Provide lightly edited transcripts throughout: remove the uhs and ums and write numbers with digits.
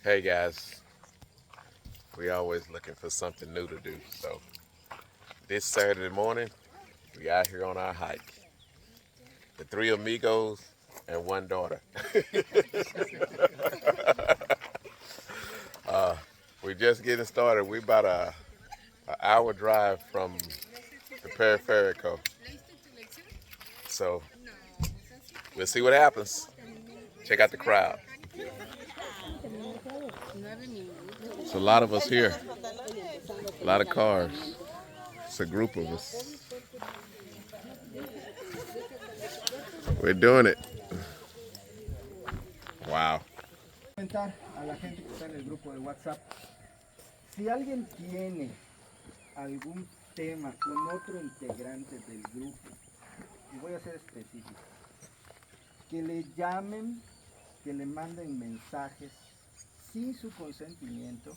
Hey guys, we always looking for something new to do. So this Saturday morning, we out here on our hike. The three amigos and one daughter. We just getting started. We about an hour drive from the periferico. So we'll see what happens. Check out the crowd. It's a lot of us here. A lot of cars. It's a group of us. We're doing it. Wow. Comentar a la gente que está en el grupo de WhatsApp, si alguien tiene algún tema con otro integrante del grupo, y voy a ser específico, que le llamen, que le manden mensajes sin su consentimiento,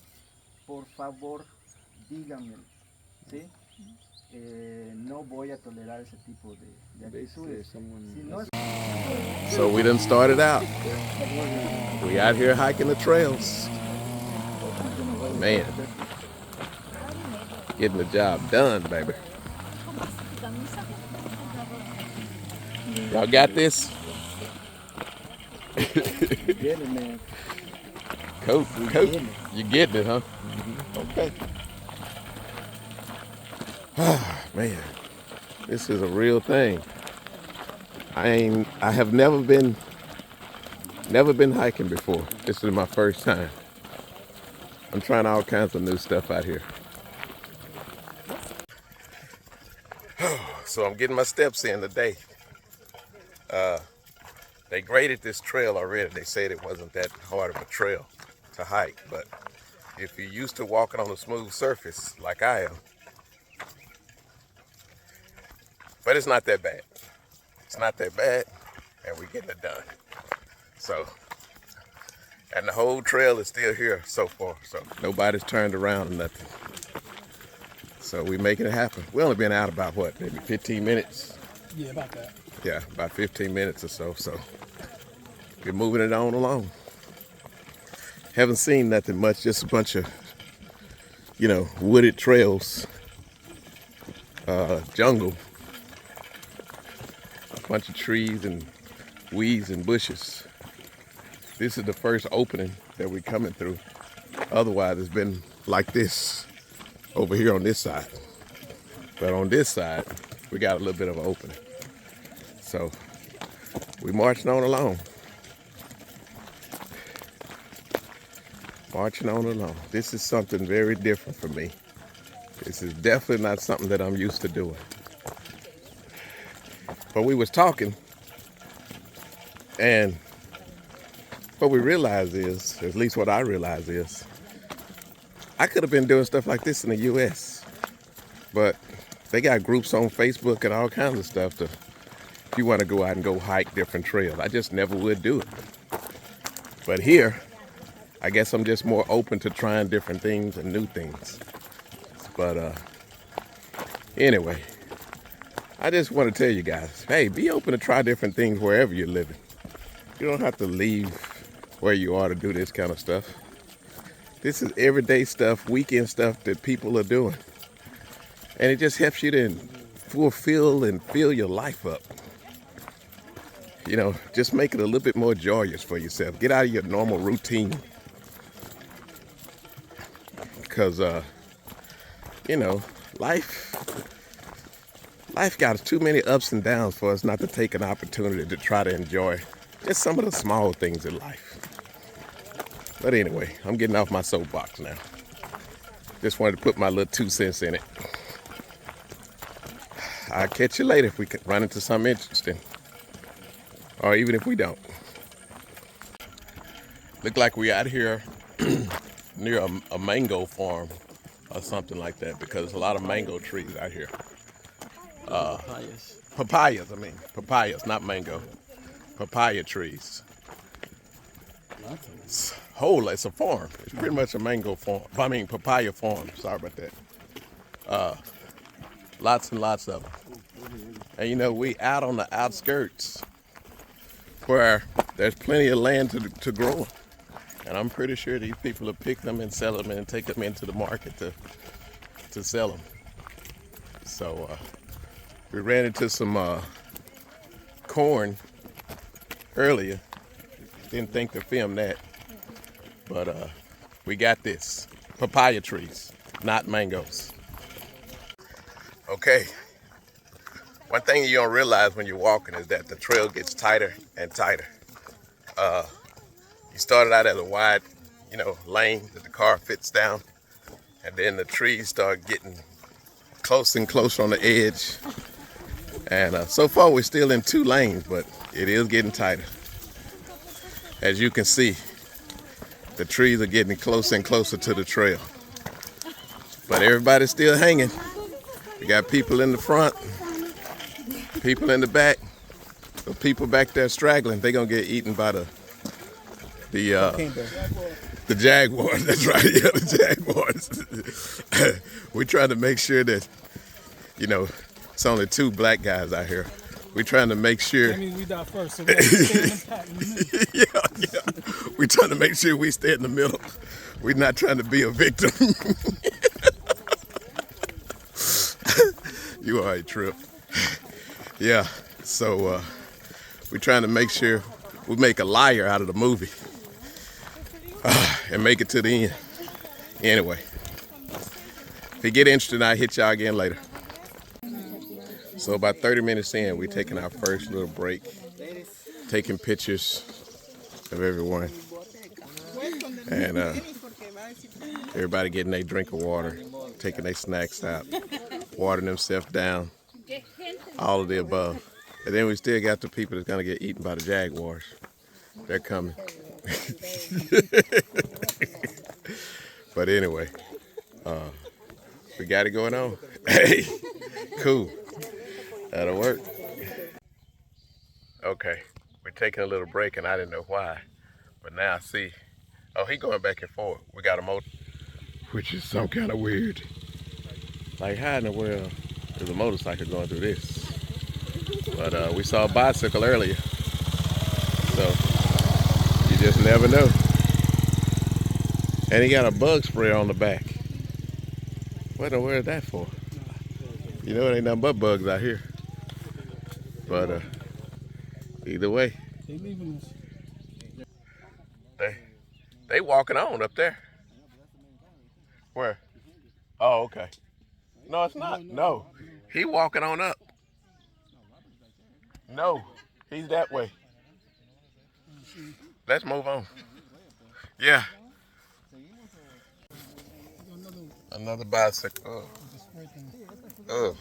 por favor díganmelo, ¿sí? No voy a tolerar ese tipo de actitudes. Si no es... So we done started out. We out here hiking the trails. Man, getting the job done, baby. Y'all got this? Get it, man. Coat. You getting it, huh? Okay. Man, this is a real thing. I have never been hiking before. This is my first time. I'm trying all kinds of new stuff out here. So I'm getting my steps in today. They graded this trail already. They said it wasn't that hard of a trail to hike, but if you're used to walking on a smooth surface like I am, but it's not that bad. It's not that bad, and we're getting it done. So, and the whole trail is still here so far, so nobody's turned around or nothing. So we're making it happen. We only been out about what, maybe 15 minutes? Yeah, about that. Yeah, about 15 minutes or so, so we're moving it on along. Haven't seen nothing much, just a bunch of, wooded trails, jungle, a bunch of trees and weeds and bushes. This is the first opening that we're coming through. Otherwise, it's been like this over here on this side. But on this side, we got a little bit of an opening. So we're marching on along. Marching on along. This is something very different for me. This is definitely not something that I'm used to doing. But we was talking, and what we realized is, at least what I realize is, I could have been doing stuff like this in the U.S., but they got groups on Facebook and all kinds of stuff if you want to go out and go hike different trails. I just never would do it. But here, I guess I'm just more open to trying different things and new things. But anyway, I just want to tell you guys, hey, be open to try different things wherever you're living. You don't have to leave where you are to do this kind of stuff. This is everyday stuff, weekend stuff that people are doing. And it just helps you to fulfill and fill your life up. Just make it a little bit more joyous for yourself. Get out of your normal routine. Because, life got too many ups and downs for us not to take an opportunity to try to enjoy just some of the small things in life. But anyway, I'm getting off my soapbox now. Just wanted to put my little 2 cents in it. I'll catch you later if we can run into something interesting. Or even if we don't. Look like we out here near a mango farm or something like that, because there's a lot of mango trees out here. Papayas, not mango. Papaya trees. It's a farm. It's pretty much a mango farm. Papaya farm. Sorry about that. Lots and lots of them. And we out on the outskirts where there's plenty of land to grow. And I'm pretty sure these people will pick them and sell them and take them into the market to sell them. So we ran into some corn earlier. Didn't think to film that. But we got this. Papaya trees, not mangoes. Okay. One thing you don't realize when you're walking is that the trail gets tighter and tighter. You started out at a wide, lane that the car fits down, and then the trees start getting closer and closer on the edge. And so far we're still in 2 lanes, but it is getting tighter. As you can see, the trees are getting closer and closer to the trail. But everybody's still hanging. We got people in the front, people in the back, the people back there straggling. They're gonna get eaten by the Jaguars. That's right, yeah, the Jaguars. We're trying to make sure that, it's only 2 black guys out here. We're trying to make sure. That means we die first, so we have to stay in the pack in the middle. Yeah. We're trying to make sure we stay in the middle. We're not trying to be a victim. You all right, Trip? Yeah, so we're trying to make sure we make a liar out of the movie and make it to the end. Anyway, if you get interested, I'll hit y'all again later. So about 30 minutes in, we're taking our first little break, taking pictures of everyone. And everybody getting their drink of water, taking their snacks out, watering themselves down, all of the above. And then we still got the people that's gonna get eaten by the Jaguars. They're coming. But anyway, we got it going on. Hey, cool. That'll work. Okay, we're taking a little break and I didn't know why, but now I see, oh, he going back and forth. We got a motor, which is some kind of weird. Like, how in the world is a motorcycle going through this? But we saw a bicycle earlier, so you just never know. And he got a bug sprayer on the back. What the world is that for? You know, it ain't nothing but bugs out here. But either way, They leaving us. They walking on up there. Where? Oh, okay. No, it's not. No, he walking on up. No, he's that way. Let's move on. Yeah. Another bicycle. Oh.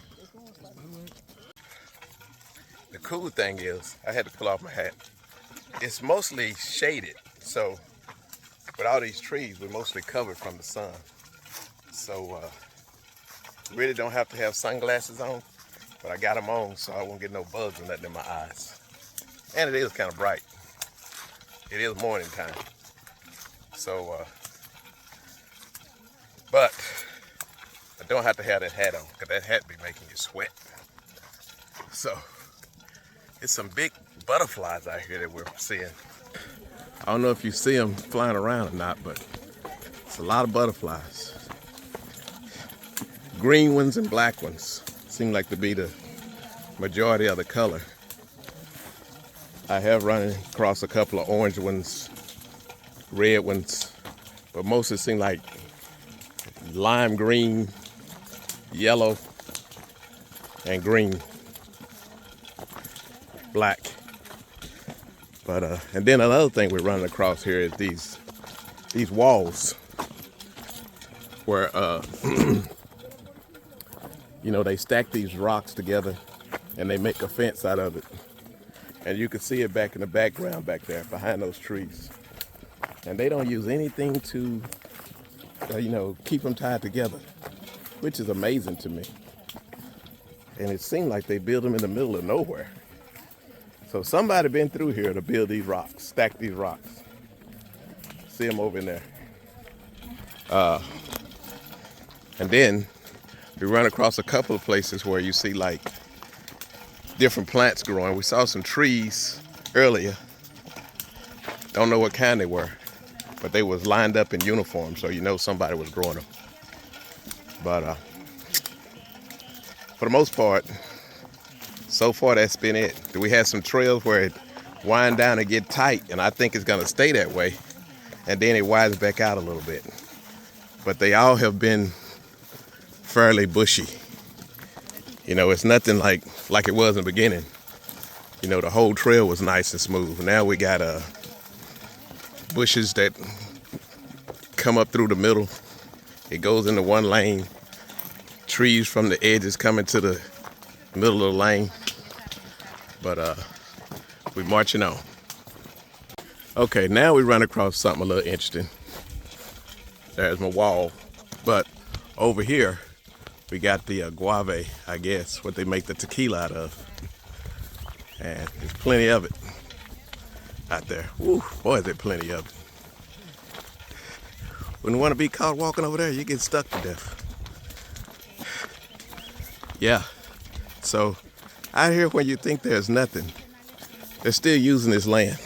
The cool thing is, I had to pull off my hat. It's mostly shaded, so with all these trees, we're mostly covered from the sun. So really don't have to have sunglasses on, but I got them on so I won't get no bugs or nothing in my eyes. And it is kind of bright. It is morning time. So, but I don't have to have that hat on, because that hat be making you sweat. So, it's some big butterflies out here that we're seeing. I don't know if you see them flying around or not, but it's a lot of butterflies. Green ones and black ones seem like to be the majority of the color. I have run across a couple of orange ones, red ones, but mostly seem like lime green, yellow, and green, black. But and then another thing we're running across here is these walls where you know, they stack these rocks together and they make a fence out of it. And you can see it back in the background back there behind those trees. And they don't use anything to you know, keep them tied together, which is amazing to me. And it seemed like they build them in the middle of nowhere. So somebody been through here to build these rocks, stack these rocks. See them over in there. And then we run across a couple of places where you see like different plants growing. We saw some trees earlier. Don't know what kind they were. but they was lined up in uniform, so you know somebody was growing them. But for the most part, so far that's been it. We had some trails where it wind down and get tight, and I think it's gonna stay that way, and then it widens back out a little bit. But they all have been fairly bushy. You know, it's nothing like it was in the beginning. You know, the whole trail was nice and smooth. Now we got bushes that come up through the middle. It goes into one lane. Trees from the edges coming to the middle of the lane. But we're marching on. Okay, now we run across something a little interesting. There's my wall. But over here, we got the guave, I guess, what they make the tequila out of. And there's plenty of it out there. Woo, boy, is there plenty of it. When you want to be caught walking over there, you get stuck to death. Yeah, so out here when you think there's nothing, they're still using this land.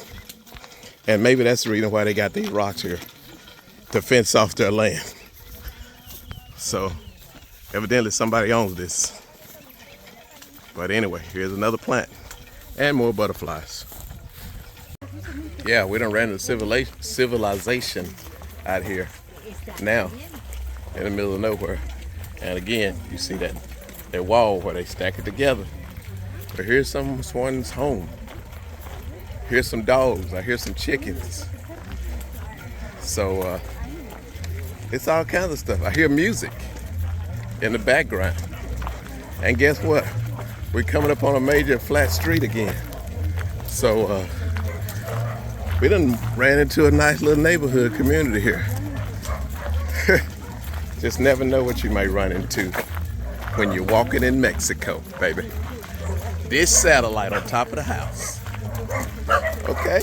And maybe that's the reason why they got these rocks here, to fence off their land. So evidently somebody owns this. But anyway, here's another plant and more butterflies. Yeah, we done ran into civilization out here now in the middle of nowhere. And again, you see that wall where they stack it together. But here's someone's home. Here's some dogs. I hear some chickens. So it's all kinds of stuff. I hear music in the background. And guess what? We're coming up on a major flat street again. So we done ran into a nice little neighborhood community here. Just never know what you may run into when you're walking in Mexico, baby. This satellite on top of the house. Okay.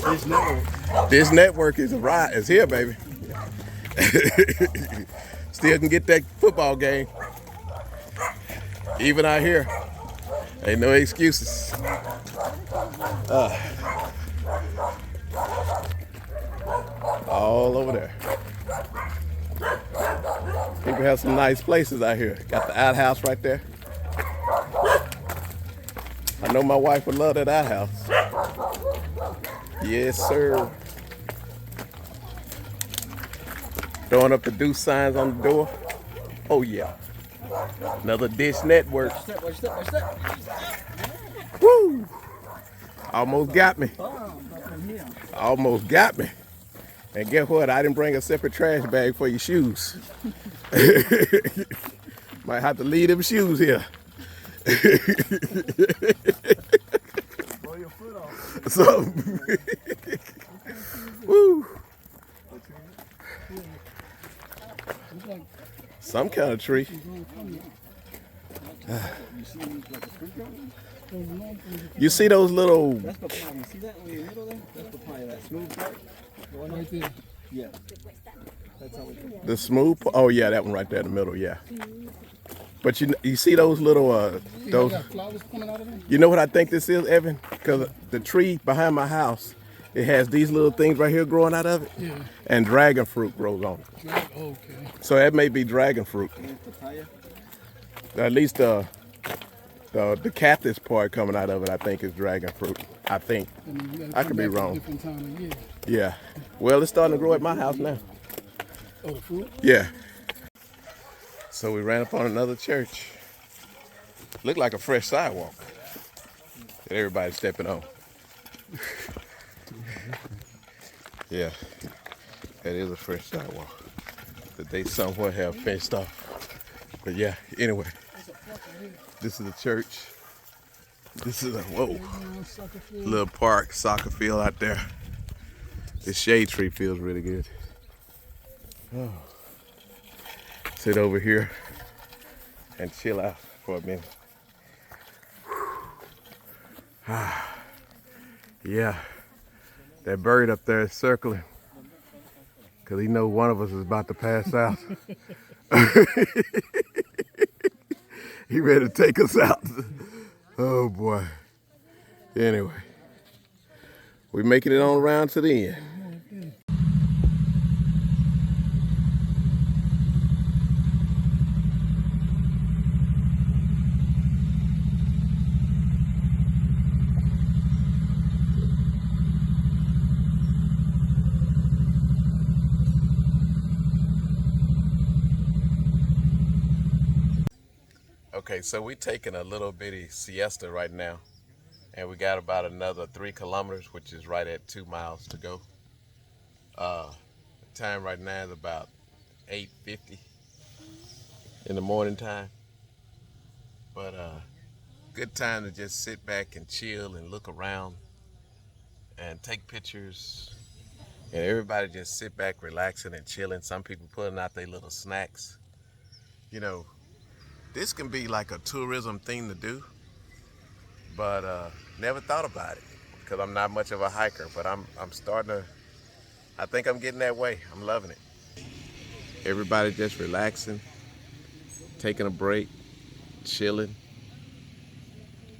This network is here, baby. Still can get that football game. Even out here, ain't no excuses. All over there. People have some nice places out here. Got the outhouse right there. I know my wife would love that outhouse. Yes, sir. Throwing up the deuce signs on the door. Oh, yeah. Another Dish Network. Woo! Almost got me. Almost got me. And guess what? I didn't bring a separate trash bag for your shoes. Might have to leave them shoes here. Blow your foot off. So, woo. Some kind of tree. You see those little... That's papaya. You see that in the middle there? That's papaya. That smooth part. The one right there. Yeah. That's how we do it. The smooth... Oh, yeah, that one right there in the middle, yeah. But you see those little... those. Flowers coming out of it? You know what I think this is, Evan? Because the tree behind my house, it has these little things right here growing out of it. Yeah. And dragon fruit grows on it. Okay. So that may be dragon fruit. Papaya. At least the cactus part coming out of it, I think, is dragon fruit. I think. I could be wrong. Different time of year. Yeah. Well, it's starting to grow at my house now. Oh, the fruit? Yeah. So we ran up on another church. Looked like a fresh sidewalk that everybody's stepping on. Yeah, that is a fresh sidewalk that they somewhat have fenced off. But yeah, anyway, this is the church. This is a, whoa, little park, soccer field out there. This shade tree feels really good. Oh. Sit over here and chill out for a minute. Yeah, that bird up there is circling because he knows one of us is about to pass out. He ready to take us out. Oh boy. Anyway, we're making it on around to the end. Okay, so we're taking a little bitty siesta right now, and we got about another 3 kilometers, which is right at 2 miles to go. The time right now is about 8:50 in the morning time, but good time to just sit back and chill and look around and take pictures, and everybody just sit back relaxing and chilling. Some people putting out their little snacks. You know, this can be like a tourism thing to do, but never thought about it because I'm not much of a hiker, but I'm starting to, I think I'm getting that way. I'm loving it. Everybody just relaxing, taking a break, chilling.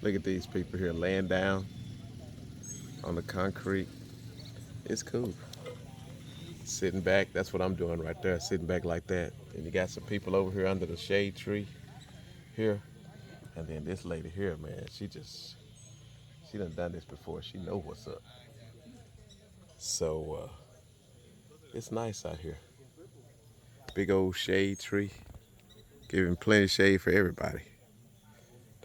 Look at these people here laying down on the concrete. It's cool. Sitting back, that's what I'm doing right there, sitting back like that. And you got some people over here under the shade tree here. And then this lady here, man, she done this before. She know what's up. So it's nice out here. Big old shade tree, giving plenty of shade for everybody.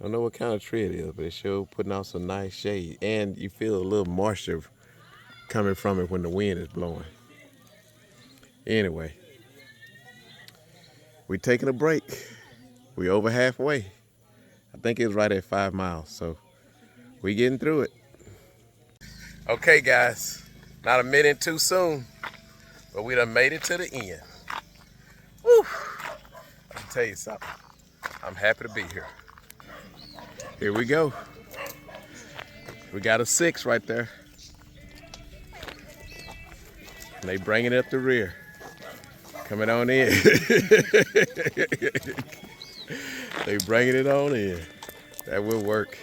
Don't know what kind of tree it is, but it's sure putting out some nice shade. And you feel a little moisture coming from it when the wind is blowing. Anyway, we taking a break. We over halfway. I think it's right at 5 miles, so we getting through it. Okay, guys, not a minute too soon, but we done made it to the end. Woo! I can tell you something. I'm happy to be here. Here we go. We got a 6 right there. And they bringing it up the rear. Coming on in. They bringing it on in. That will work.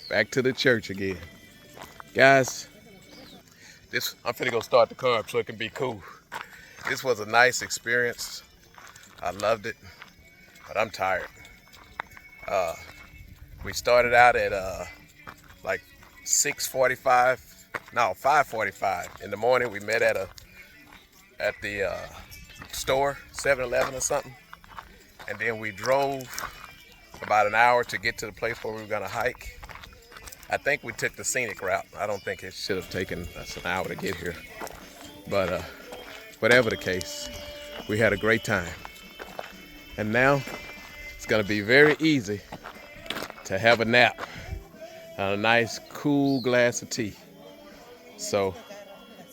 Back to the church again. Guys, I'm finna go start the car up so it can be cool. This was a nice experience. I loved it, but I'm tired. We started out at like 5:45 in the morning. We met at the store, 7-Eleven or something, and then we drove about an hour to get to the place where we were gonna hike. I think we took the scenic route. I don't think it should have taken us an hour to get here, but whatever the case, we had a great time. And now it's gonna be very easy to have a nap on a nice cool glass of tea. So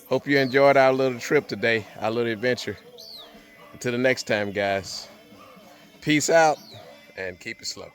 hope you enjoyed our little trip today, our little adventure. Until the next time, guys, peace out and keep it slow.